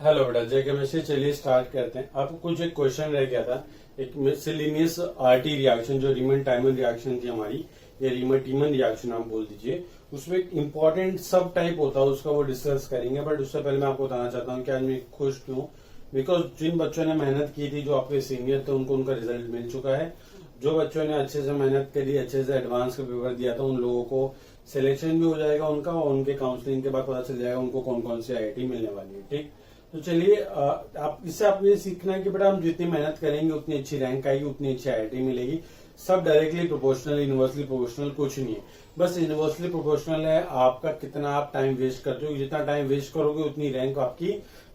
Hello बेटा, जय chemistry. चलिए स्टार्ट करते हैं। आपको कुछ एक क्वेश्चन रह गया था, एक मिसलिनियस आरटी रिएक्शन जो रीमन टाइमन रिएक्शन थी हमारी, या रीमन टीमन रिएक्शन आप बोल दीजिए। उसमें एक इम्पोर्टेंट सब टाइप होता है उसका, वो डिस्कस करेंगे। बट उससे पहले मैं आपको बताना चाहता हूँ कि आज मैं खुश क्यों, बिकॉज जिन बच्चों ने मेहनत की थी, जो आपके सीनियर थे, उनको उनका रिजल्ट मिल चुका है। जो बच्चों ने अच्छे से मेहनत करी, अच्छे से एडवांस का पेपर दिया था, उन लोगों को सिलेक्शन भी हो जाएगा उनका, और उनके काउंसलिंग के बाद पता चल जाएगा उनको कौन कौन सी आईआईटी मिलने वाली है। ठीक, तो चलिए आप इससे आपको ये सीखना है कि बेटा हम जितनी मेहनत करेंगे उतनी अच्छी रैंक आएगी, उतनी अच्छी आईआईटी मिलेगी। सब डायरेक्टली प्रोपोर्शनल, यूनिवर्सली प्रोपोर्शनल कुछ नहीं है। बस यूनिवर्सली प्रोपोर्शनल है आपका कितना आप टाइम वेस्ट करते हो। जितना टाइम वेस्ट करोगे उतनी रैंक आपकी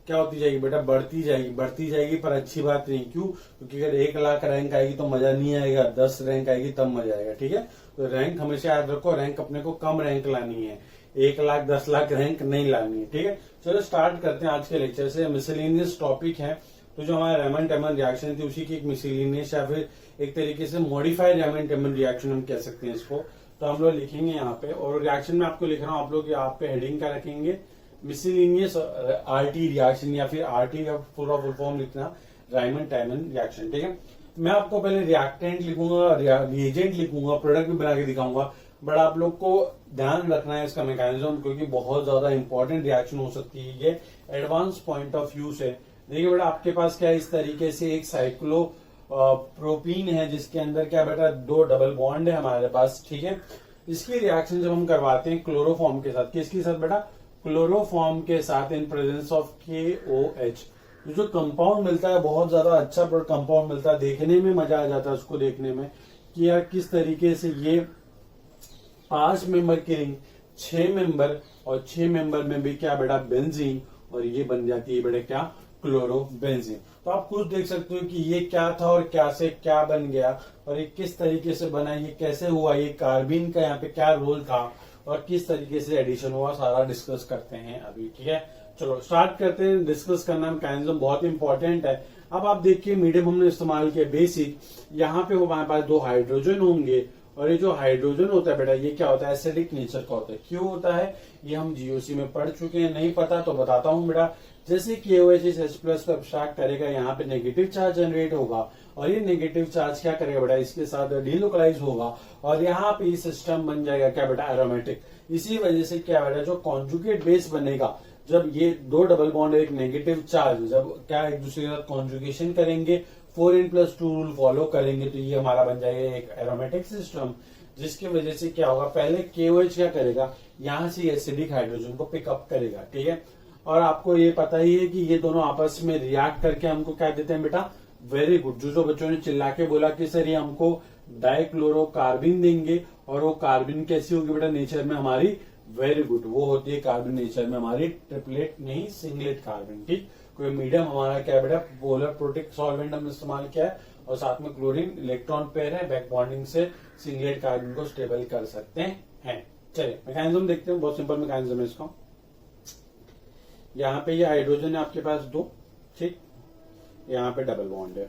क्या होती जाएगी बेटा, बढ़ती जाएगी। पर अच्छी बात नहीं, क्यों? क्योंकि अगर 1 लाख रैंक आएगी तो मजा नहीं आएगा, 10 रैंक आएगी तब मजा आएगा। ठीक है, तो रैंक हमेशा याद रखो, रैंक अपने को कम रैंक लानी है, 1 लाख 10 लाख रैंक नहीं लानी है। ठीक है, चलो स्टार्ट करते हैं आज के लेक्चर से। मिसलेनियस टॉपिक है, तो जो हमारा रेमन टेमन रिएक्शन थी उसी की एक मिसलेनियस या फिर एक तरीके से मॉडिफाइड रेमन टेमन रिएक्शन हम कह सकते हैं इसको। तो हम लोग लिखेंगे यहाँ पे, और रिएक्शन में आपको लिख रहा हूँ, आप लोग यहाँ पे हेडिंग क्या रखेंगे, मिसलेनियस आरटी रिएक्शन, या फिर आरटी का पूरा फुल फॉर्म लिखना रेमन टेमन रिएक्शन। ठीक है, मैं आपको पहले रिएक्टेंट लिखूंगा, रिएजेंट लिखूंगा, प्रोडक्ट भी बना के दिखाऊंगा। बट आप लोग को ध्यान रखना है इसका मैकेनिज्म, क्योंकि बहुत ज्यादा इंपॉर्टेंट रिएक्शन हो सकती है ये एडवांस पॉइंट ऑफ व्यू से। देखिए बेटा, आपके पास क्या है, इस तरीके से एक साइक्लो प्रोपीन है, जिसके अंदर क्या बेटा 2 डबल बॉन्ड है हमारे पास। ठीक है, इसकी रिएक्शन जब हम करवाते हैं क्लोरोफॉर्म के साथ, किसके साथ बेटा, क्लोरोफॉर्म के साथ, इन प्रेजेंस ऑफ KOH, जो कंपाउंड मिलता है बहुत ज्यादा अच्छा कंपाउंड मिलता है, देखने में मजा आ जाता है उसको देखने में कि यार किस तरीके से ये 5 मेंबर की रिंग, 6 मेंबर, और 6 मेंबर में भी क्या बेटा बेंजीन, और ये बन जाती है बेटा क्या, क्लोरोबेंजीन। तो आप खुद देख सकते हो कि ये क्या था और क्या से क्या बन गया, और ये किस तरीके से बना, ये कैसे हुआ, ये कार्बिन का यहाँ पे क्या रोल था, और किस तरीके से एडिशन हुआ, सारा डिस्कस करते हैं अभी। ठीक है, चलो स्टार्ट करते हैं। डिस्कस करना मैकेनिज्म बहुत इंपॉर्टेंट है। अब आप देखिए, मीडियम हमने इस्तेमाल किया बेसिक। यहाँ पे हमारे पास 2 हाइड्रोजन होंगे, और ये जो हाइड्रोजन होता है बेटा, ये क्या होता है, एसिडिक नेचर का होता है। क्यों होता है ये हम जीओसी में पढ़ चुके हैं, नहीं पता तो बताता हूँ बेटा। जैसे KOH इस H+ को अब्स्ट्रैक्ट करेगा, यहाँ पे नेगेटिव चार्ज जनरेट होगा, और ये नेगेटिव चार्ज क्या करेगा बेटा, इसके साथ डिलोकलाइज होगा, और यहाँ पे सिस्टम बन जाएगा क्या बेटा, एरोमेटिक। इसी वजह से क्या बेटा, जो कॉन्जुगेट बेस बनेगा, जब ये 2 डबल बॉन्ड एक नेगेटिव चार्ज जब क्या एक दूसरे के साथ कॉन्जुगेशन करेंगे, 4n+2 रूल फॉलो करेंगे, तो ये हमारा बन जाएगा एक एरोमेटिक सिस्टम। जिसकी वजह से क्या होगा, पहले KOH क्या करेगा, यहाँ से एसिडिक हाइड्रोजन को पिकअप करेगा। ठीक है, और आपको ये पता ही है कि ये दोनों आपस में रिएक्ट करके हमको क्या देते हैं बेटा, वेरी गुड। जो बच्चों ने चिल्ला के बोला कि सर ये हमको डाइक्लोरोकार्बिन देंगे, और वो कार्बिन कैसी होगी बेटा, नेचर में हमारी, वेरी गुड, वो होती है कार्बिन नेचर में हमारी ट्रिपलेट नहीं सिंगलेट कार्बिन। ठीक, कोई मीडियम हमारा क्या है बेटा, पोलर प्रोटेक्ट सॉल्वेंट हमने इस्तेमाल किया है, और साथ में क्लोरीन इलेक्ट्रॉन पेयर है, बैक बॉन्डिंग से सिंगलेट कार्बन को स्टेबल कर सकते हैं। चलिए मैकेनिज्म देखते हैं, बहुत सिंपल मैकेनिज्म है इसका। यहाँ पे ये हाइड्रोजन है आपके पास 2, ठीक, यहाँ पे डबल बॉन्ड है,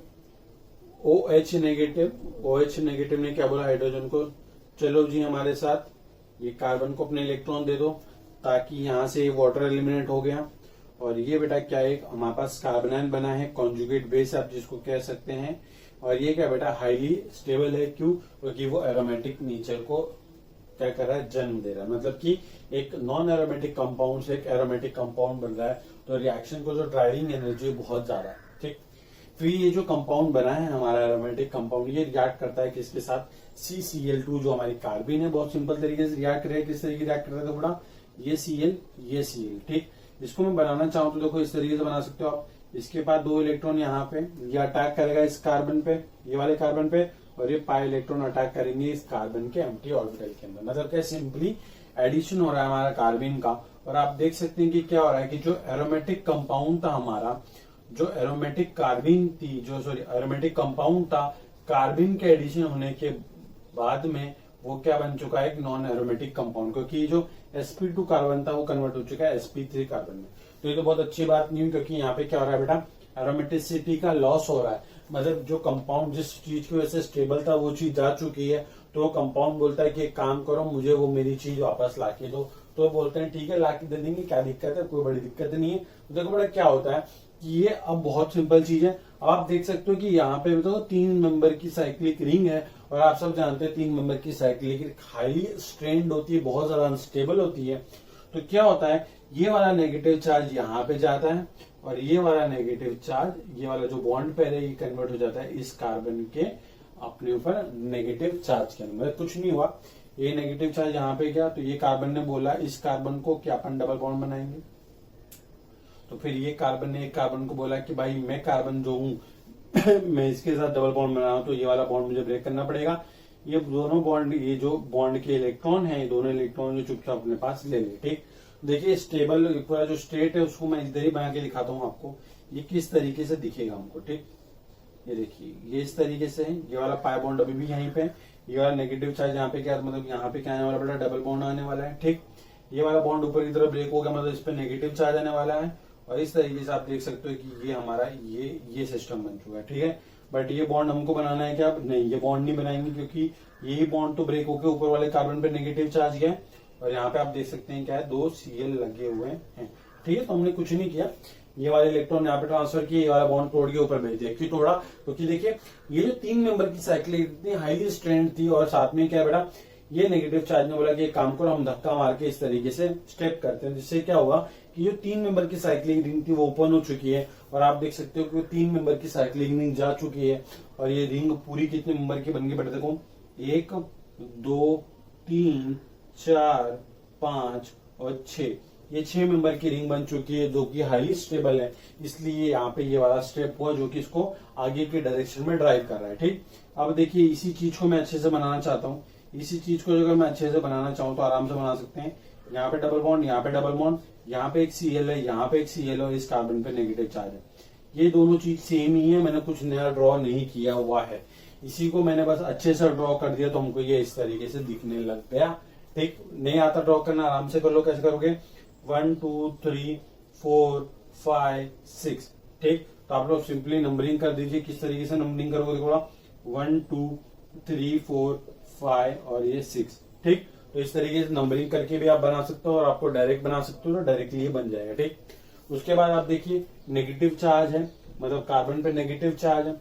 OH नेगेटिव ने क्या बोला हाइड्रोजन को, चलो जी हमारे साथ ये कार्बन को अपने इलेक्ट्रॉन दे दो, ताकि यहाँ से वाटर एलिमिनेट हो गया। और ये बेटा क्या है, हमारे पास कार्बोनाइन बना है, कॉन्जुगेट बेस आप जिसको कह सकते हैं। और ये क्या बेटा, हाईली स्टेबल है। क्यों? क्योंकि वो एरोमेटिक नेचर को क्या कर रहा है, जन्म दे रहा है। मतलब कि एक नॉन एरोमेटिक कंपाउंड से एक एरोमेटिक कंपाउंड बन रहा है, तो रिएक्शन को जो ड्राइविंग एनर्जी बहुत ज्यादा है। ठीक, फिर ये जो कंपाउंड बना है हमारा एरोमेटिक कंपाउंड, ये रिएक्ट करता है किसके साथ, CCl2 जो हमारी कार्बिन है, बहुत सिंपल तरीके से रिएक्ट करेगा। किस तरीके रिएक्ट कर रहा है बेटा, ये Cl ये Cl। ठीक, इसको मैं बनाना चाहूँ तो देखो इस तरीके से बना सकते हो आप। इसके बाद 2 इलेक्ट्रॉन यहाँ पे, ये अटैक करेगा इस कार्बन पे, ये वाले कार्बन पे, और ये पाई इलेक्ट्रॉन अटैक करेंगे इस कार्बन के एम्प्टी ऑर्बिटल के अंदर। मतलब क्या, सिंपली एडिशन हो रहा है हमारा कार्बिन का। और आप देख सकते हैं कि क्या हो रहा है कि जो एरोमेटिक कंपाउंड था हमारा, जो एरोमेटिक कार्बिन थी, जो सॉरी एरोमेटिक कंपाउंड था, कार्बिन के एडिशन होने के बाद में वो क्या बन चुका है, एक नॉन एरोमेटिक कंपाउंड, क्योंकि जो sp2 कार्बन था वो कन्वर्ट हो चुका है sp3 कार्बन में। तो ये तो बहुत अच्छी बात नहीं हुई, क्योंकि यहाँ पे क्या हो रहा है बेटा, एरोमेटिसिटी का लॉस हो रहा है। मतलब जो कंपाउंड जिस चीज की वजह से स्टेबल था वो चीज जा चुकी है, तो वो कंपाउंड बोलता है कि एक काम करो, मुझे वो मेरी चीज वापस ला के दो, तो बोलते हैं ठीक है ला के दे देंगे, क्या दिक्कत है, कोई बड़ी दिक्कत नहीं है। तो देखो बेटा क्या होता है कि ये अब बहुत सिंपल चीज है। आप देख सकते हो कि यहाँ पे तो 3 मेंबर की साइक्लिक रिंग है, और आप सब जानते हैं 3 मेंबर की साइक्लिक रिंग हाईली स्ट्रेन्ड होती है, बहुत ज्यादा अनस्टेबल होती है। तो क्या होता है, ये वाला नेगेटिव चार्ज यहाँ पे जाता है, और ये वाला नेगेटिव चार्ज, ये वाला जो बॉन्ड पेयर है, ये कन्वर्ट हो जाता है इस कार्बन के अपने ऊपर नेगेटिव चार्ज के अंदर। कुछ नहीं हुआ, ये नेगेटिव चार्ज यहाँ पे गया, तो ये कार्बन ने बोला इस कार्बन को कि अपन डबल बॉन्ड बनाएंगे। तो फिर ये कार्बन ने एक कार्बन को बोला कि भाई मैं कार्बन जो हूं मैं इसके साथ डबल बॉन्ड बना रहा हूं, तो ये वाला बॉन्ड मुझे ब्रेक करना पड़ेगा। ये दोनों बॉन्ड, ये जो बॉन्ड के इलेक्ट्रॉन है, दोनों इलेक्ट्रॉन जो चुपचाप अपने पास ले ले। ठीक, देखिए स्टेबल पूरा जो स्टेट है उसको मैं इधर ही बना के दिखाता हूँ आपको, ये किस तरीके से दिखेगा हमको। ठीक, ये देखिए ये इस तरीके से है, ये वाला पाई बॉन्ड अभी भी यहीं पे, ये वाला नेगेटिव चार्ज यहाँ पे क्या, मतलब यहाँ पे क्या आने वाला बेटा, डबल बॉन्ड आने वाला है। ठीक, ये वाला बॉन्ड ऊपर की तरफ ब्रेक हो गया, मतलब इस पे नेगेटिव चार्ज आने वाला है, और इस तरीके से आप देख सकते हो कि ये हमारा ये सिस्टम बन चुका है। ठीक है, बट ये बॉन्ड हमको बनाना है क्या, नहीं ये बॉन्ड नहीं बनाएंगे, क्योंकि यही बॉन्ड तो ब्रेक होकर ऊपर वाले कार्बन पे नेगेटिव चार्ज गया, और यहाँ पे आप देख सकते हैं क्या है, 2 Cl लगे हुए हैं। ठीक है, तो हमने कुछ नहीं किया, ये वाले इलेक्ट्रॉन यहाँ पे ट्रांसफर किए, ये वाला बॉन्ड तोड़ के ऊपर भेज दिया। क्यों तोड़ा, क्योंकि देखिए ये जो 3 मेंबर की साइकिल इतनी हाईली स्ट्रेंथ थी, और साथ में क्या बेटा, ये नेगेटिव चार्ज ने बोला कि एक काम करो, हम धक्का मार के इस तरीके से स्टेप करते हैं, जिससे क्या होगा कि जो 3 मेंबर की साइक्लिक रिंग थी वो ओपन हो चुकी है, और आप देख सकते हो कि 3 मेंबर की साइक्लिक रिंग जा चुकी है, और ये रिंग पूरी कितने मेंबर की बन गई बेटा, देखो 1 2 3 4 5 और 6, ये 6 मेंबर की रिंग बन चुकी है, जो कि हाईली स्टेबल है। इसलिए यहाँ पे ये वाला स्टेप हुआ जो कि इसको आगे के डायरेक्शन में ड्राइव कर रहा है। ठीक, अब देखिए इसी चीज को मैं अच्छे से बनाना चाहता हूँ, इसी चीज को अगर मैं अच्छे से बनाना चाहूँ तो आराम से बना सकते हैं। यहाँ पे डबल बॉन्ड, यहाँ पे डबल बॉन्ड, यहाँ पे एक Cl है, यहाँ पे एक Cl और इस कार्बन पे नेगेटिव चार्ज है। ये दोनों चीज सेम ही है, मैंने कुछ नया ड्रॉ नहीं किया हुआ है, इसी को मैंने बस अच्छे से ड्रॉ कर दिया, तो हमको ये इस तरीके से दिखने लग गया। ठीक, नहीं आता ड्रॉ करना, आराम से कर लो। कैसे करोगे, 1 2 3 4 5 6। ठीक, तो आप लोग सिंपली नंबरिंग कर दीजिए। किस तरीके से नंबरिंग करोगे, देखो 1 2 3 4 5 और ये 6। ठीक, तो इस तरीके से नंबरिंग करके भी आप बना सकते हो, और आपको डायरेक्ट बना सकते हो तो डायरेक्टली ये बन जाएगा। ठीक, उसके बाद आप देखिए नेगेटिव चार्ज है, मतलब कार्बन पे नेगेटिव चार्ज है,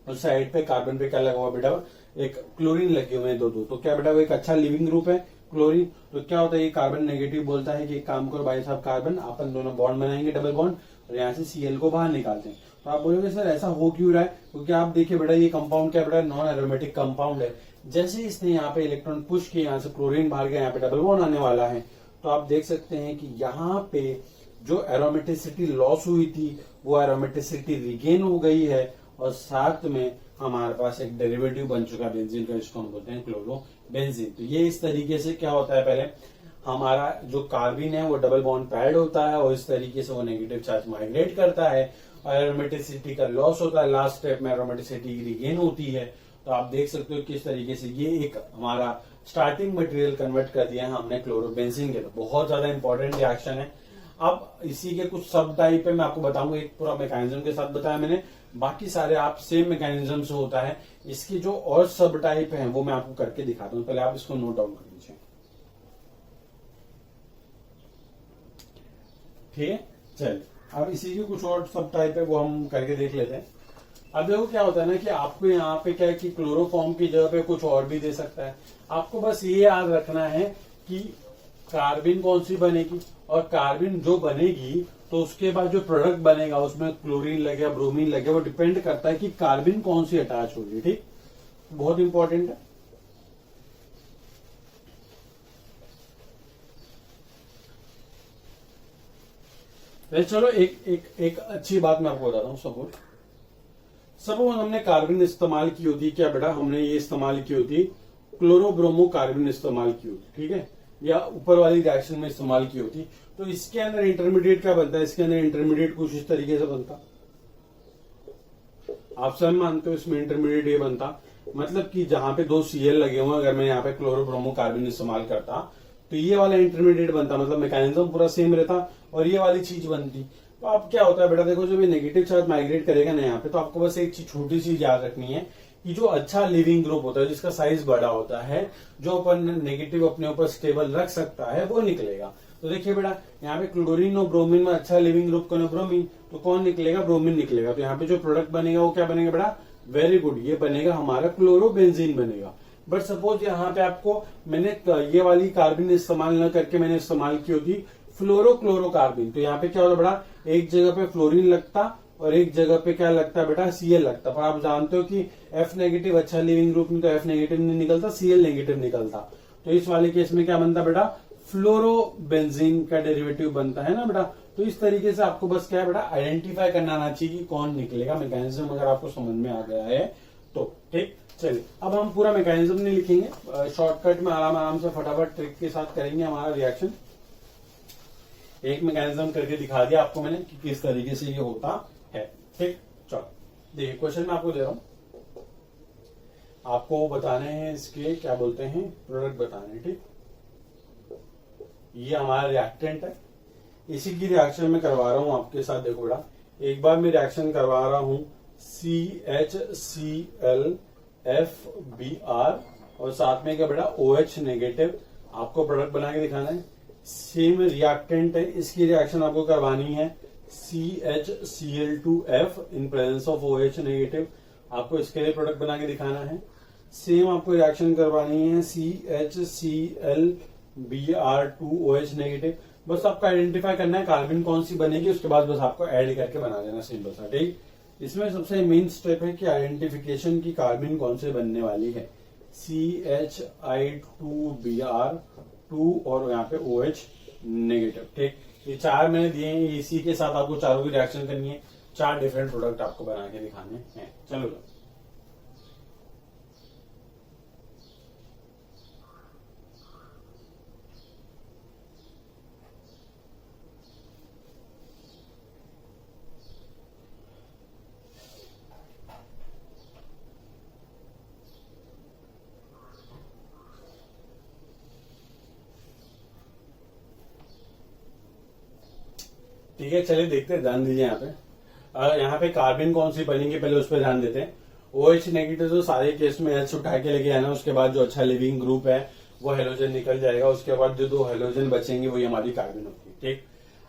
और साइड पे कार्बन पे क्या लगा हुआ बेटा, एक क्लोरीन लगे हुए हैं दो। तो क्या बेटा वो एक अच्छा लिविंग ग्रुप है क्लोरीन। तो क्या होता है, ये कार्बन नेगेटिव बोलता है कि एक काम करो भाई साहब कार्बन, अपन दोनों बॉन्ड बनाएंगे डबल बॉन्ड, और यहाँ से Cl को बाहर निकालते हैं। तो आप बोलोगे सर ऐसा हो क्यों रहा है, क्योंकि आप देखिए बेटा ये कंपाउंड क्या बेटा, नॉन एरोमेटिक कंपाउंड है। जैसे इसने यहाँ पे इलेक्ट्रॉन पुश किया, यहाँ से क्लोरीन बाहर गया, यहाँ पे डबल बॉन्ड आने वाला है, तो आप देख सकते हैं कि यहाँ पे जो एरोमेटिसिटी लॉस हुई थी वो एरोमेटिसिटी रिगेन हो गई है, और साथ में हमारे पास एक डेरिवेटिव बन चुका है बेंजीन का, इसको हम बोलते हैं क्लोरोबेंजीन। तो ये इस तरीके से क्या होता है, पहले हमारा जो कार्बिन है वो डबल बॉन्ड पैड होता है, और इस तरीके से वो नेगेटिव चार्ज माइग्रेट करता है, और एरोमेटिसिटी का लॉस होता है, लास्ट स्टेप में एरोमेटिसिटी रिगेन होती है। तो आप देख सकते हो किस तरीके से ये एक हमारा स्टार्टिंग मटेरियल कन्वर्ट कर दिया है हमने क्लोरोबेंजीन के। तो बहुत ज्यादा इंपॉर्टेंट रिएक्शन है। अब इसी के कुछ सब टाइप है मैं आपको बताऊंगा, एक पूरा मैकेनिज्म के साथ बताया मैंने, बाकी सारे आप सेम मैकेनिज्म से होता है। इसकी जो और सब टाइप है वो मैं आपको करके दिखाता हूँ, पहले आप इसको नोट डाउन कर लीजिए। ठीक है, चलिए अब इसी की कुछ और सब टाइप है वो हम करके देख लेते हैं। अब देखो क्या होता है ना कि आपको यहाँ पे क्या है कि क्लोरोफॉर्म की जगह पे कुछ और भी दे सकता है। आपको बस ये याद रखना है कि कार्बिन कौन सी बनेगी, और कार्बिन जो बनेगी तो उसके बाद जो प्रोडक्ट बनेगा उसमें क्लोरीन लगे ब्रोमीन लगे, वो डिपेंड करता है कि कार्बिन कौन सी अटैच होगी। ठीक, बहुत इंपॉर्टेंट है। चलो एक अच्छी बात मैं आपको बताता हूँ। सपोज हमने कार्बन इस्तेमाल की होती, क्या बेटा हमने ये इस्तेमाल की होती क्लोरोब्रोमो कार्बन इस्तेमाल की होती, ठीक है, या ऊपर वाली रिएक्शन में इस्तेमाल की होती, तो इसके अंदर इंटरमीडिएट क्या बनता है, इसके अंदर इंटरमीडिएट कुछ इस तरीके से बनता। आप सब मानते हो इसमें इंटरमीडिएट ये बनता, मतलब कि जहां पे 2 Cl लगे हुए, अगर मैं यहाँ पे क्लोरोब्रोमो कार्बन इस्तेमाल करता तो ये वाला इंटरमीडिएट बनता, मतलब मैकेनिज्म पूरा सेम रहता और ये वाली चीज बनती। तो अब क्या होता है बेटा, देखो जब ये नेगेटिव चार्ज माइग्रेट करेगा ना यहाँ पे, तो आपको बस एक चीज छोटी सी याद रखनी है कि जो अच्छा लिविंग ग्रुप होता है, जिसका साइज बड़ा होता है, जो अपन नेगेटिव अपने ऊपर स्टेबल रख सकता है, वो निकलेगा। तो देखिए बेटा, यहाँ पे क्लोरीन और ब्रोमीन में अच्छा लिविंग ग्रुप कौन है? ब्रोमीन। तो कौन निकलेगा? ब्रोमीन निकलेगा। तो यहाँ पे जो प्रोडक्ट बनेगा वो क्या बनेगा बेटा? वेरी गुड, ये बनेगा हमारा क्लोरोबेंजीन बनेगा। बट सपोज यहाँ पे आपको मैंने ये वाली कार्बन इस्तेमाल न करके मैंने इस्तेमाल की होती फ्लोरोक्लोरोकार्बिन, तो यहाँ पे क्या होता बेटा? एक जगह पे फ्लोरीन लगता और एक जगह पे क्या लगता है बेटा? Cl लगता। पर आप जानते हो कि F नेगेटिव अच्छा लिविंग ग्रुप में तो F नेगेटिव नहीं निकलता, Cl नेगेटिव निकलता। तो इस वाले केस में क्या बनता बेटा? फ्लोरोबेंजीन का डेरिवेटिव बनता है ना बेटा। तो इस तरीके से आपको बस क्या है बेटा? आइडेंटिफाई करना आना चाहिए कि कौन निकलेगा। मैकेनिज्म अगर आपको समझ में आ गया है तो ठीक। चलिए, अब हम पूरा मैकेनिज्म नहीं लिखेंगे, शॉर्टकट में आराम से फटाफट ट्रिक के साथ करेंगे हमारा रिएक्शन। एक मैकेनिज्म करके दिखा दिया आपको मैंने कि किस तरीके से ये होता है। ठीक, चलो देखिए, क्वेश्चन मैं आपको दे रहा हूं, आपको बताने हैं इसके क्या बोलते हैं, प्रोडक्ट बताने हैं। ठीक, ये हमारा रिएक्टेंट है, इसी की रिएक्शन में करवा रहा हूं आपके साथ। देखो बेटा, एक बार मैं रिएक्शन करवा रहा हूं CHClFbr और साथ में क्या बेटा? OH negative. आपको प्रोडक्ट बना के दिखाना है। सेम रिएक्टेंट है, इसकी रिएक्शन आपको करवानी है CHCl2F in presence of OH negative. आपको इसके लिए प्रोडक्ट बना के दिखाना है। सेम आपको रिएक्शन करवानी है CHClBr2OH नेगेटिव। बस आपको आइडेंटिफाई करना है कार्बन कौन सी बनेगी, उसके बाद बस आपको ऐड करके बना देना, सिंपल सा। ठीक, इसमें सबसे मेन स्टेप है कि आइडेंटिफिकेशन की कार्बन कौन से बनने वाली है। CHI2Br2 और यहाँ पे OH नेगेटिव। ठीक, ये चार मैंने दिए हैं, इसी के साथ आपको चारों की रिएक्शन करनी है। चार डिफरेंट प्रोडक्ट आपको बना के दिखाने हैं। चलो ठीक है, चलिए देखते हैं, ध्यान दीजिए। यहाँ पे कार्बन कौन सी बनेंगे पहले उस पर ध्यान देते हैं। OH नेगेटिव तो सारे केस में H उठा के लेके आना, उसके बाद जो अच्छा लिविंग ग्रुप है वो हेलोजन निकल जाएगा। उसके बाद जो दो हेलोजन बचेंगे वही हमारी कार्बन होगी। ठीक,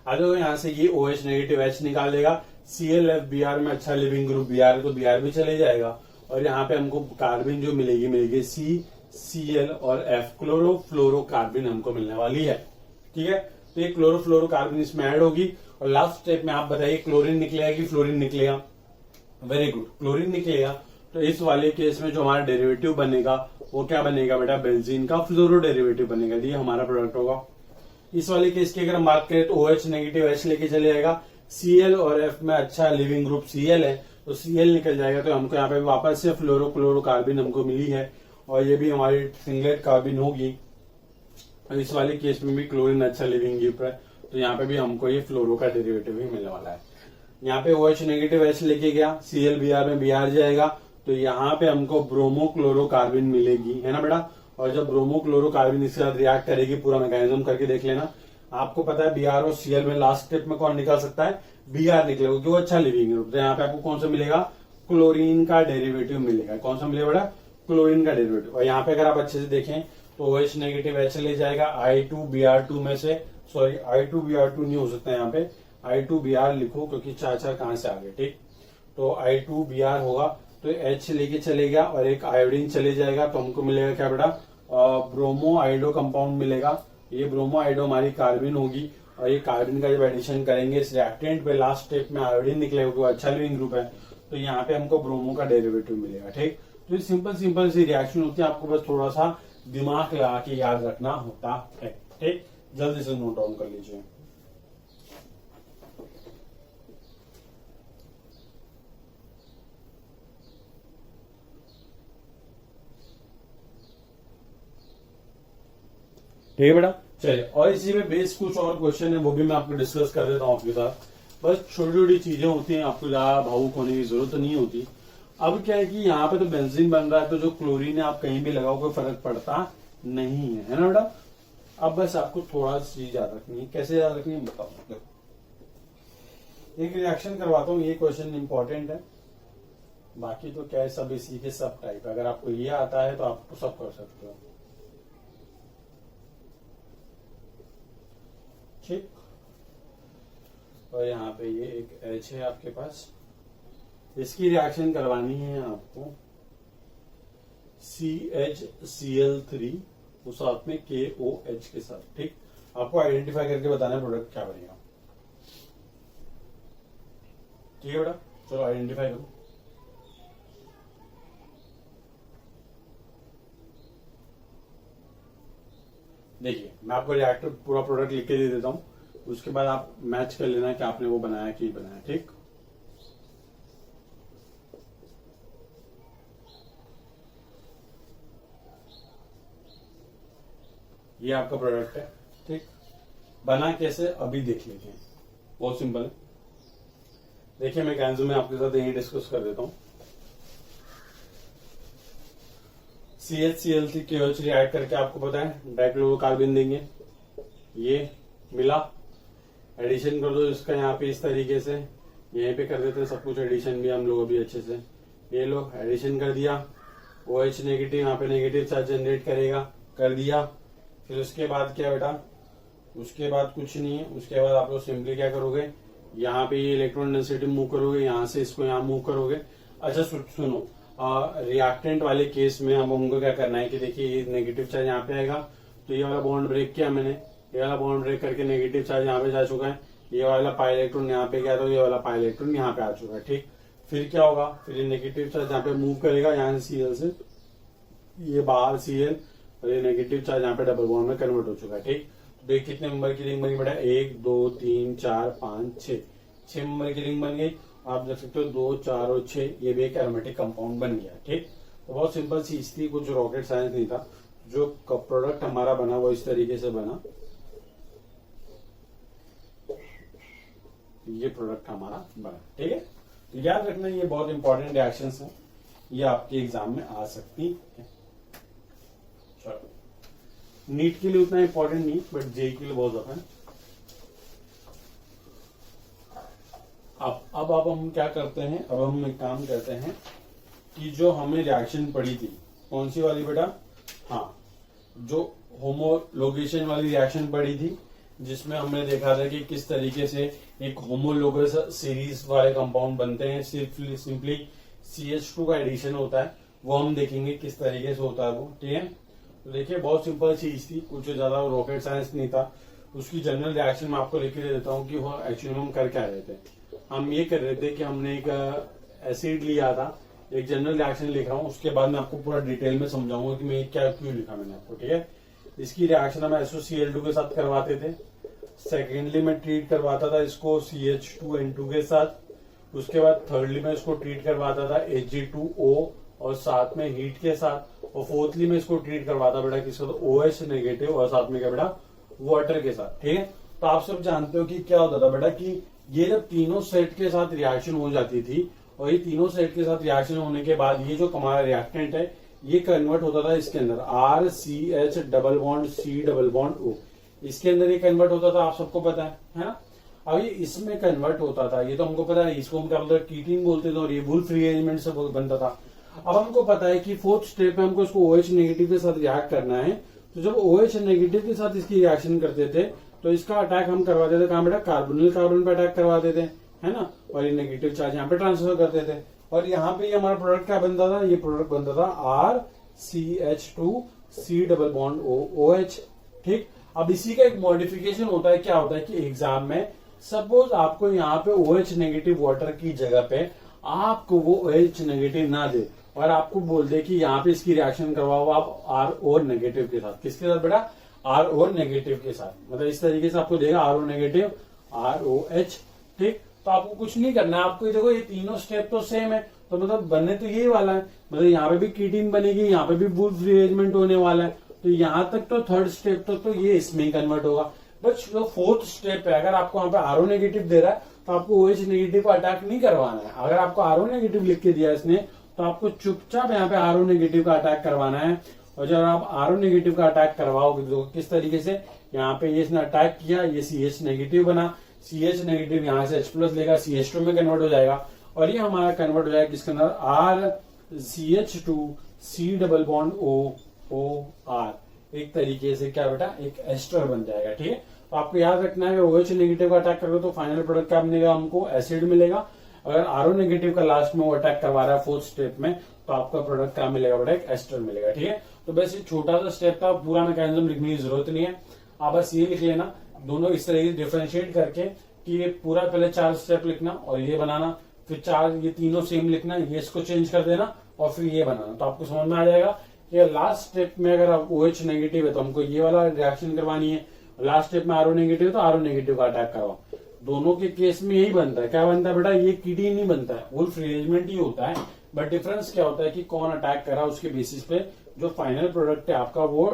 अब यहाँ से ये OH नेगेटिव H निकाल देगा। ClFbr में अच्छा लिविंग ग्रुप Br, तो Br भी चले जाएगा। और यहाँ पे हमको कार्बन जो मिलेगी CCl और F, क्लोरोफ्लोरोकार्बन हमको मिलने वाली है। ठीक है, तो ये क्लोरोफ्लोरोकार्बन इसमें ऐड होगी। और लास्ट स्टेप में आप बताइए क्लोरीन निकलेगा कि फ्लोरीन निकलेगा? वेरी गुड, क्लोरीन निकलेगा। तो इस वाले केस में जो हमारा डेरिवेटिव बनेगा वो क्या बनेगा बेटा? बेंजीन का फ्लोरो डेरिवेटिव बनेगा। ये हमारा प्रोडक्ट होगा। इस वाले केस की अगर हम बात करें तो OH नेगेटिव H लेके चले जाएगा। Cl और F में अच्छा लिविंग ग्रुप Cl है, तो Cl निकल जाएगा। तो हमको यहाँ पे वापस से फ्लोरोक्लोरोकार्बन हमको मिली है और ये भी हमारी सिंगलेट कार्बन होगी। इस वाले केस में भी क्लोरीन अच्छा लिविंग ग्रुप है, तो यहाँ पे भी हमको ये फ्लोरो का डेरिवेटिव ही मिलने वाला है। यहाँ पे OH नेगेटिव H लेके गया, ClBr में Br जाएगा, तो यहाँ पे हमको ब्रोमोक्लोरोकार्बन मिलेगी, है ना बेटा। और जब ब्रोमोक्लोरोकार्बन इसके साथ रिएक्ट करेगी, पूरा मैकेनिज्म करके देख लेना। आपको पता है Br और Cl में लास्ट स्टेप में कौन निकल सकता है? Br निकलेगा, क्योंकि वो अच्छा लिविंग ग्रुप। तो यहाँ पे आपको कौन सा मिलेगा? क्लोरीन का डेरिवेटिव मिलेगा। कौन सा मिलेगा बेटा? क्लोरीन का डेरिवेटिव। और यहाँ पे अगर आप अच्छे से देखें तो OH नेगेटिव H ले जाएगा I2Br2 में से, सॉरी I2Br2 नहीं हो सकता, यहाँ पे I2Br लिखो क्योंकि चार कहां से आ गए। ठीक, तो I2Br होगा, तो H लेके चलेगा और एक आयोडीन चले जाएगा, तो हमको मिलेगा क्या बेटा? ब्रोमो आइडो कंपाउंड मिलेगा। ये ब्रोमो आइडो हमारी कार्बन होगी और ये कार्बन का जब एडिशन करेंगे इस रिएक्टेंट पे, लास्ट स्टेप में आयोडीन निकलेगा, वो अच्छा लिविंग ग्रुप है, तो यहाँ पे हमको ब्रोमो का डेरिवेटिव मिलेगा। ठीक, तो ये सिंपल सी रिएक्शन होती है, आपको बस थोड़ा सा दिमाग लगा के याद रखना होता है। ठीक, जल्दी से नोट डाउन कर लीजिए। ठीक है बेटा, चलिए। और इसी में बेस कुछ और क्वेश्चन है, वो भी मैं आपको डिस्कस कर देता हूँ आपके साथ। बस छोटी छोटी चीजें होती हैं, आपको ज्यादा भावुक होने की जरूरत नहीं होती। अब क्या है कि यहाँ पे तो बेंजीन बन रहा है, तो जो क्लोरीन है आप कहीं भी लगाओ कोई फर्क पड़ता नहीं है ना बेटा। अब बस आपको थोड़ा सी चीज याद रखनी है। कैसे याद रखनी है बताओ। एक रिएक्शन करवाता हूँ, ये क्वेश्चन इंपॉर्टेंट है। बाकी तो क्या है, सब इसी के सब टाइप। अगर आपको ये आता है तो आप सब कर सकते हो। ठीक, और यहाँ पे ये एक H है आपके पास, इसकी रिएक्शन करवानी है आपको CHCl3 उस साथ में KOH के साथ। ठीक, आपको आइडेंटिफाई करके बताना है प्रोडक्ट क्या बनेगा। ठीक है बेटा, चलो आइडेंटिफाई करो। देखिए मैं आपको रिएक्टर पूरा प्रोडक्ट लिख के दे देता हूँ, उसके बाद आप मैच कर लेना कि आपने वो बनाया कि बनाया। ठीक, ये आपका प्रोडक्ट है। ठीक, बना कैसे अभी देख लेते हैं, बहुत सिंपल है। देखिए मैकेनिज्म में आपके साथ यही डिस्कस कर देता हूँ। CHCl3 KOH रिएक्ट करके आपको पता है डाइक्लोरोकार्बन देंगे, ये मिला, एडिशन कर दो इसका यहाँ पे इस तरीके से, यहीं पे कर देते हैं सब कुछ एडिशन भी हम लोग अभी अच्छे से। ये लो एडिशन कर दिया, OH नेगेटिव यहाँ पे नेगेटिव चार्ज जनरेट करेगा, कर दिया। फिर उसके बाद क्या बेटा, उसके बाद कुछ नहीं है। उसके बाद आप लोग सिंपली क्या करोगे, यहाँ पे ये इलेक्ट्रॉन डेंसिटी मूव करोगे, यहाँ से इसको यहाँ मूव करोगे। अच्छा सुनो, रिएक्टेंट वाले केस में अब हमको क्या करना है कि देखिए ये नेगेटिव चार्ज यहाँ पे आएगा, तो ये वाला बॉन्ड ब्रेक किया मैंने, ये वाला बॉन्ड ब्रेक करके नेगेटिव चार्ज यहाँ पे जा चुका है, ये वाला पाई इलेक्ट्रॉन यहाँ पे गया, तो ये वाला पाई इलेक्ट्रॉन यहाँ पे आ चुका है। ठीक, फिर क्या होगा, फिर ये नेगेटिव चार्ज यहाँ पे मूव करेगा, यहाँ से Cl से ये बाहर Cl, और ये नेगेटिव चार्ज यहाँ पे डबल बॉन्ड में कन्वर्ट हो चुका है। ठीक, देख कितने नंबर की रिंग बनी बेटा, 1 2 3 4 5 6 नंबर की रिंग बन गई। आप देख सकते हो 2 4 और 6, ये भी एक एरोमेटिक कंपाउंड बन गया। ठीक, तो बहुत सिंपल चीज थी, कुछ रॉकेट साइंस नहीं था। जो प्रोडक्ट हमारा बना वो इस तरीके से बना, ये प्रोडक्ट हमारा बना। ठीक है, तो याद रखना ये बहुत इंपॉर्टेंट रिएक्शंस हैं, ये आपके एग्जाम में आ सकती है। चलो, नीट के लिए उतना इंपॉर्टेंट नहीं, बट जेई के लिए बहुत ज्यादा है। अब हम क्या करते हैं, अब हम एक काम करते हैं कि जो हमें रिएक्शन पड़ी थी, कौन सी वाली बेटा, हाँ जो होमोलोगेशन वाली रिएक्शन पड़ी थी, जिसमें हमने देखा था कि किस तरीके से एक होमोलोगस सीरीज वाले कंपाउंड बनते हैं, सिंपली CH2 का एडिशन होता है, वो हम देखेंगे किस तरीके से होता है वो। ठीक है, तो देखिए बहुत सिंपल चीज थी, कुछ ज्यादा रॉकेट साइंस नहीं था। उसकी जनरल रिएक्शन मैं आपको लिख के दे देता हूँ कि वो एक्चुअली हम कर क्या रहे थे। हम ये कर रहे थे कि हमने एक एसिड लिया था, एक जनरल रिएक्शन लिख रहा हूँ, उसके बाद मैं आपको पूरा डिटेल में समझाऊंगा कि मैं क्या क्यों लिखा मैंने आपको। ठीक है, इसकी रिएक्शन हम SOCl2 के साथ करवाते थे। सेकेंडली मैं ट्रीट करवाता था इसको CH2N2 के साथ। उसके बाद थर्डली मैं इसको ट्रीट करवाता था Hg2O और साथ में हीट के साथ। और फोर्थली में इसको ट्रीट करवाता बेटा किसको, तो OH नेगेटिव और साथ में क्या बेटा, वाटर के साथ। ठीक है, तो आप सब जानते हो कि क्या होता था बेटा कि ये जब तीनों सेट के साथ रिएक्शन हो जाती थी, और ये तीनों सेट के साथ रिएक्शन होने के बाद ये जो हमारा रिएक्टेंट है ये कन्वर्ट होता था इसके अंदर RCH double bond C double bond O, इसके अंदर ये कन्वर्ट होता था, आप सबको पता है ना। अब ये इसमें कन्वर्ट होता था, ये तो हमको पता है, इसको हम क्या बोलते हैं, कीटिन बोलते थे, और ये वुल्फ रीअरेंजमेंट से बनता था। अब हमको पता है कि फोर्थ स्टेप में हमको इसको OH नेगेटिव के साथ रिएक्ट करना है, तो जब OH नेगेटिव के साथ इसकी रिएक्शन करते थे तो इसका अटैक हम करवाते थे कहाँ बेटा, कार्बोनिल कार्बन पे अटैक करवाते थे, है ना, और ये नेगेटिव चार्ज यहाँ पे ट्रांसफर करते थे। और यहाँ पे हमारा प्रोडक्ट क्या बनता था, ये प्रोडक्ट बनता था RCH2C डबल बॉन्ड OH। ठीक, अब इसी का एक मॉडिफिकेशन होता है, क्या होता है कि एग्जाम में सपोज आपको यहाँ पे OH नेगेटिव वाटर की जगह पे आपको वो OH नेगेटिव ना दे और आपको बोल दे कि यहाँ पे इसकी रिएक्शन करवाओ आप RO नेगेटिव के साथ। किसके साथ बेटा, RO नेगेटिव के साथ। मतलब इस तरीके से आपको देगा RO नेगेटिव ROH। ठीक, तो आपको कुछ नहीं करना है, आपको देखो ये तीनों स्टेप तो सेम है, तो मतलब बनने तो यही वाला है, मतलब यहाँ पे भी कीटीन बनेगी, यहाँ पे भी वुल्फ रीअरेंजमेंट होने वाला है, तो यहाँ तक तो थर्ड स्टेप तक तो ये इसमें ही कन्वर्ट होगा। बट जो फोर्थ स्टेप है, अगर आपको यहाँ पे RO नेगेटिव दे रहा है तो आपको OH नेगेटिव का अटैक नहीं करवाना है। अगर आपको RO नेगेटिव लिख के दिया इसने तो आपको चुपचाप यहाँ पे RO नेगेटिव का अटैक करवाना है। और जब आप RO नेगेटिव का अटैक करवाओगे तो किस तरीके से, यहाँ पे ये इसने अटैक किया, ये CH नेगेटिव बना, CH नेगेटिव यहाँ से H+ लेगा, CH2 में कन्वर्ट हो जाएगा, और ये हमारा कन्वर्ट हो जाएगा किसके अंदर, RCH2C डबल बॉन्ड OOR, एक तरीके से क्या बेटा एक एस्टर बन जाएगा। ठीक है, तो आपको याद रखना है अगर OH नेगेटिव का अटैक करोगे तो फाइनल प्रोडक्ट क्या बनेगा, हमको एसिड मिलेगा। अगर RO नेगेटिव का लास्ट में वो अटैक करवा रहा है फोर्थ स्टेप में, तो आपका प्रोडक्ट क्या मिलेगा बेटा, एक एस्टर मिलेगा। ठीक है, तो बस ये छोटा सा स्टेप था, पूरा मैकेनिज्म लिखने की जरूरत नहीं है, आप बस ये लिख लेना दोनों इस तरह से डिफरेंशिएट करके कि ये पूरा पहले 4 स्टेप लिखना और ये बनाना, फिर 4 ये तीनों सेम लिखना, ये इसको चेंज कर देना और फिर ये बनाना, तो आपको समझ में आ जाएगा कि लास्ट स्टेप में अगर आप OH नेगेटिव है तो हमको ये वाला रिएक्शन करवानी है, लास्ट स्टेप में RO नेगेटिव है तो RO नेगेटिव का अटैक करवाओ। दोनों के केस में यही बनता है, क्या बनता है बेटा, ये कीटी नहीं बनता है, वुल्फ रिअरेंजमेंट ही होता है, बट डिफरेंस क्या होता है कि कौन अटैक करा उसके बेसिस पे जो फाइनल प्रोडक्ट है आपका वो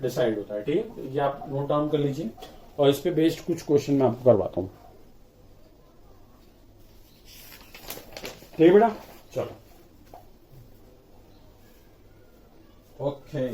डिसाइड होता है। ठीक है, ये आप नोट डाउन कर लीजिए और इस पे बेस्ड कुछ क्वेश्चन मैं आपको करवाता हूँ। ठीक है बेटा, चलो ओके।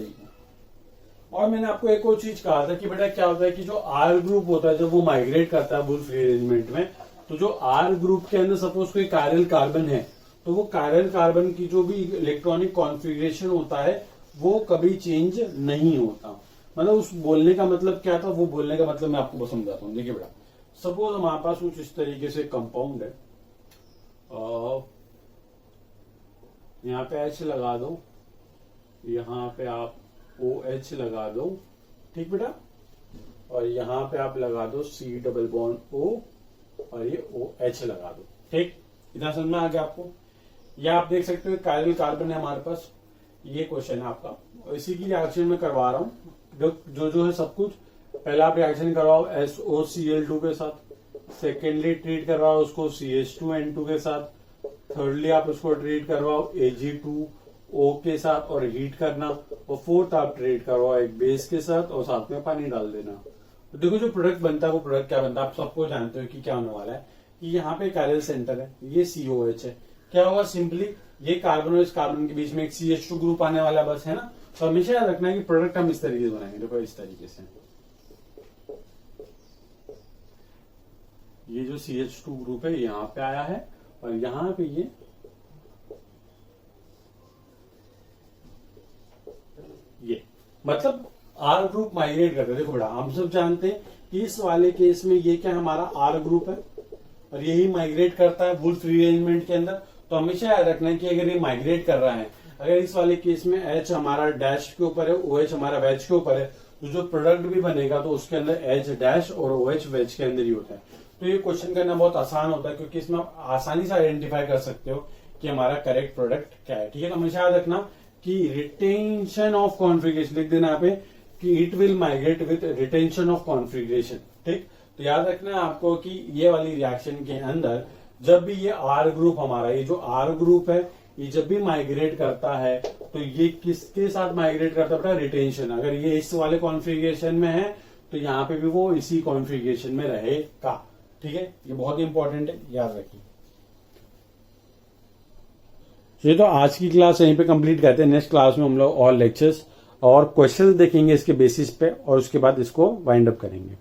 और मैंने आपको एक और चीज कहा था कि बेटा क्या होता है कि जो R ग्रुप होता है जब वो माइग्रेट करता है वुल्फ रिअरेंजमेंट में, तो जो R ग्रुप के अंदर सपोज कोई कायरल कार्बन है तो वो कायरल कार्बन की जो भी इलेक्ट्रॉनिक कॉन्फ़िगरेशन होता है वो कभी चेंज नहीं होता। मतलब उस बोलने का मतलब क्या था, वो बोलने का मतलब मैं आपको समझाता हूँ। देखिए बेटा, सपोज हमारे पास कुछ इस तरीके से कंपाउंड है, यहाँ पे H लगा दो, यहाँ पे आप OH लगा दो, ठीक बेटा, और यहाँ पे आप लगा दो C डबल बॉन्ड O और ये OH लगा दो। ठीक, इतना समझ में आ गया आपको। या आप देख सकते हो कायरल कार्बन है हमारे पास, ये क्वेश्चन है आपका, और इसी की रिएक्शन में करवा रहा हूँ जो है सब कुछ। पहला आप रिएक्शन करवाओ SOCl2 के साथ, सेकेंडली ट्रीट करवाओ उसको CH2N2 के साथ, थर्डली आप उसको ट्रीट करवाओ Ag2O के साथ और हीट करना, और फोर्थ आप ट्रीट करवाओ एक बेस के साथ और साथ में पानी डाल देना। तो देखो जो प्रोडक्ट बनता है वो प्रोडक्ट क्या बनता है आप सबको जानते हो कि क्या होने वाला है कि यहाँ पे कायरल सेंटर है, ये COH है, क्या होगा सिंपली ये कार्बन और इस कार्बन के बीच में एक CH2 ग्रुप आने वाला बस है ना। तो हमेशा याद रखना है कि प्रोडक्ट हम इस तरीके से बनाएंगे, देखो इस तरीके से, ये जो CH2 ग्रुप है यहाँ पे आया है और यहाँ पे ये मतलब R ग्रुप माइग्रेट करते हैं। देखो बेटा हम सब जानते हैं कि इस वाले केस में ये क्या हमारा R ग्रुप है और यही माइग्रेट करता है वुल्फ रिअरेंजमेंट के अंदर। तो हमेशा याद रखना है कि अगर ये माइग्रेट कर रहा है, अगर इस वाले केस में H हमारा डैश के ऊपर है, OH हमारा वेज के ऊपर है, तो जो प्रोडक्ट भी बनेगा तो उसके अंदर H डैश और OH वेज के अंदर ही होता है। तो ये क्वेश्चन करना बहुत आसान होता है क्योंकि इसमें आप आसानी से आइडेंटिफाई कर सकते हो कि हमारा करेक्ट प्रोडक्ट क्या है। ठीक है, तो हमेशा याद रखना कि रिटेंशन ऑफ कॉन्फ़िगरेशन लिख देना यहाँ पे कि it will migrate with retention of configuration. ठीक, तो याद रखना है आपको कि ये वाली रिएक्शन के अंदर जब भी ये R ग्रुप हमारा, ये जो R ग्रुप है ये जब भी माइग्रेट करता है तो ये किसके साथ माइग्रेट करता है, रिटेंशन। अगर ये इस वाले कॉन्फ़िगरेशन में है तो यहाँ पे भी वो इसी कॉन्फ़िगरेशन में रहेगा। ठीक है, ये बहुत इंपॉर्टेंट है, याद रखिए। ये तो आज की क्लास यहीं पे कंप्लीट करते हैं। नेक्स्ट क्लास में हम लोग और लेक्चर्स और क्वेश्चंस देखेंगे इसके बेसिस पे और उसके बाद इसको वाइंड अप करेंगे।